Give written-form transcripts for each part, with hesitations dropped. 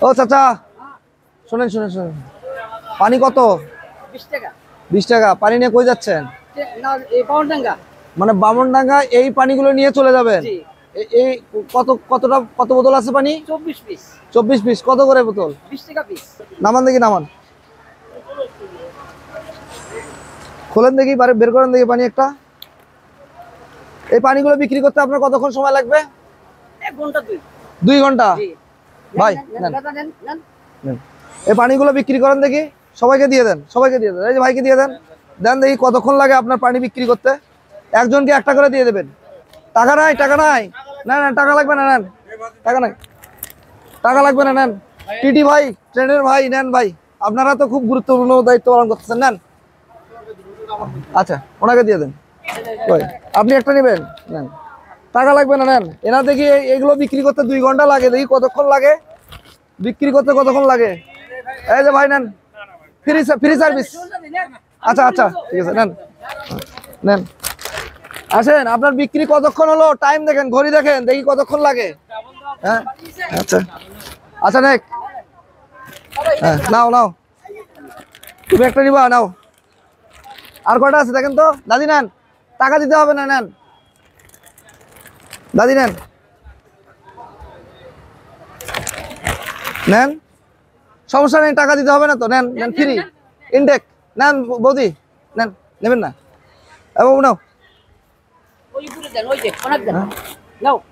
ও চাচা শুনেন শুনেন শুনেন, পানি কত? 20 টাকা। 20 টাকা। পানি নিয়ে কই যাচ্ছেন? না, এই বাউনডাঙ্গা। মানে বামনডাঙ্গা এই পানিগুলো নিয়ে চলে যাবেন? জি। এই কত বোতল আছে পানি? 24 পিস। 24 পিস। কত করে বোতল? 20 টাকা পিস। নামান দেখি, নামান, খোলেন দেখি, বের করেন দেখি পানি একটা। এই পানিগুলো বিক্রি করতে আপনার কতক্ষণ সময় লাগবে? 1 ঘন্টা 2 ঘন্টা। জি। ভাই নেন, এই পানিগুলো বিক্রি করেন দেখি, সবাইকে দিয়ে দেন, সবাইকে দিয়ে দেন। এই যে ভাইকে দিয়ে দেন, দেন দেখি কতক্ষণ লাগে আপনার পানি বিক্রি করতে। একজনকে একটা করে দিয়ে দেবেন। টাকা নাই, টাকা নাই, না না টাকা লাগবে না, নেন, টাকা নাই, টাকা লাগবে না, নেন। টিটি ভাই, ট্রেনের ভাই, নেন ভাই, আপনারা তো খুব গুরুত্বপূর্ণ দায়িত্ব পালন করতেছেন, নেন। আচ্ছা ওনাকে দিয়ে দেন। আপনি একটা নেবেন, নেন, টাকা লাগবে না, নেন। এনা দেখি এগুলো বিক্রি করতে 2 ঘন্টা লাগে, দেখি কতক্ষণ লাগে বিক্রি করতে, কতক্ষণ লাগে। এই যে ভাই নেন, ফ্রি সার্ভিস। আচ্ছা আচ্ছা ঠিক আছে, নেন নেন, আসেন। আপনার বিক্রি কতক্ষণ হলো? টাইম দেখেন, ঘড়ি দেখেন, দেখি কতক্ষণ লাগে। হ্যাঁ আচ্ছা আচ্ছা, নেক, হ্যাঁ নাও নাও, তুমি একটা নিবা, নাও। আর কয়টা আছে দেখেন তো। দাদি নেন, টাকা দিতে হবে না, নেন দাদি, নেন নেন, সমস্যা নেই, টাকা দিতে হবে না তো, নেন নেন, ফ্রি ইনটেক, নেন বৌদি, নেন, নেবেন না? বাবু নাও,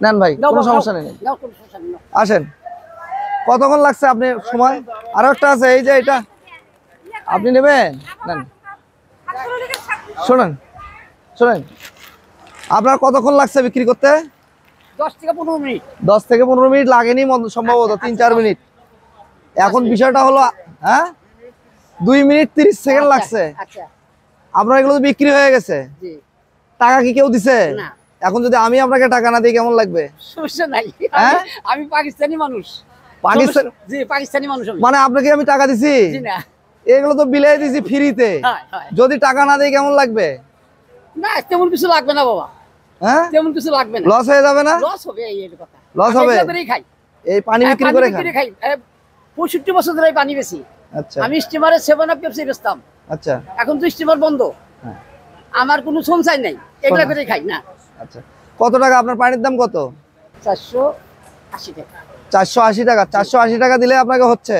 নেন ভাই, কোনো সমস্যা নেই, আসেন। কতক্ষণ লাগছে আপনি সময়? আরো একটা আছে, এই যে এটা আপনি নেবেন, নেন। শোনেন শোনেন, আপনার কতক্ষণ লাগছে বিক্রি করতে? 10 থেকে 15 মিনিট। 10 থেকে 15 মিনিট লাগেনি সম্ভবত, 3-4 মিনিট। এখন বিষয়টা হলো, হ্যাঁ 2 মিনিট 30 সেকেন্ড লাগছে। আপনার এগুলো তো বিক্রি হয়ে গেছে, টাকা কি কেউ দিছে? এখন যদি আমি আপনাকে টাকা না দিই কেমন লাগবে? সমস্যা নাই, আমি পাকিস্তানি মানুষ। পাকিস্তান? জি, পাকিস্তানি মানুষ। মানে আপনাকে আমি টাকা দিছি? জি না, এগুলো তো বিলাই দিছি ফ্রিতে। যদি টাকা না দিই কেমন লাগবে? না, তেমন কিছু লাগবে না বাবা। হ্যাঁ, তেমন কিছু লাগবে না। লস হয়ে যাবে না? লস হবে, এই কথা। লস হবে? এই পানি বিক্রি করে খাই। 65 বছর ধরে পানি বেশি। আচ্ছা। আমি স্টিমারে 7 আপ পেপসি বেচতাম। আচ্ছা। এখন তো স্টিমার বন্ধ। আমার কোনো সঞ্চয় নাই, এগুলা করে খাই না। আচ্ছা, কত টাকা আপনার পানির দাম? কত? 480 টাকা। 480 টাকা। 480 টাকা দিলে আপনাকে হচ্ছে?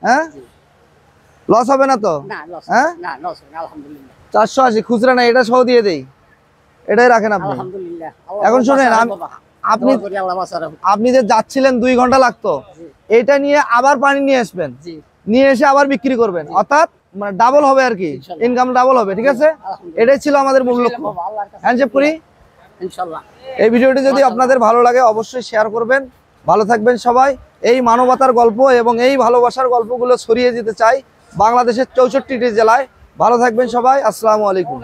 হ্যাঁ, লস হবে না তো? না লস, হ্যাঁ না লস হবে, আলহামদুলিল্লাহ। 480 খুচরা না, এটা সহ দিয়ে দেই, এটাই রাখেন আপনি। আলহামদুলিল্লাহ। এখন শুনেন, আপনি যে যাচ্ছিলেন 2 ঘন্টা লাগতো, এটা নিয়ে আবার পানি নিয়ে আসবেন, নিয়ে এসে আবার বিক্রি করবেন, অর্থাৎ মানে ডাবল হবে আর কি, ইনকাম ডাবল হবে। ঠিক আছে, এটাই ছিল আমাদের মূল লক্ষ্য। হ্যান্ডশেক করি ইনশাআল্লাহ। এই ভিডিওটি যদি আপনাদের ভালো লাগে অবশ্যই শেয়ার করবেন। ভালো থাকবেন সবাই। এই মানবতার গল্প এবং এই ভালোবাসার গল্পগুলো ছড়িয়ে দিতে চাই বাংলাদেশের 64টি জেলায়। ভালো থাকবেন সবাই। আসসালামু আলাইকুম।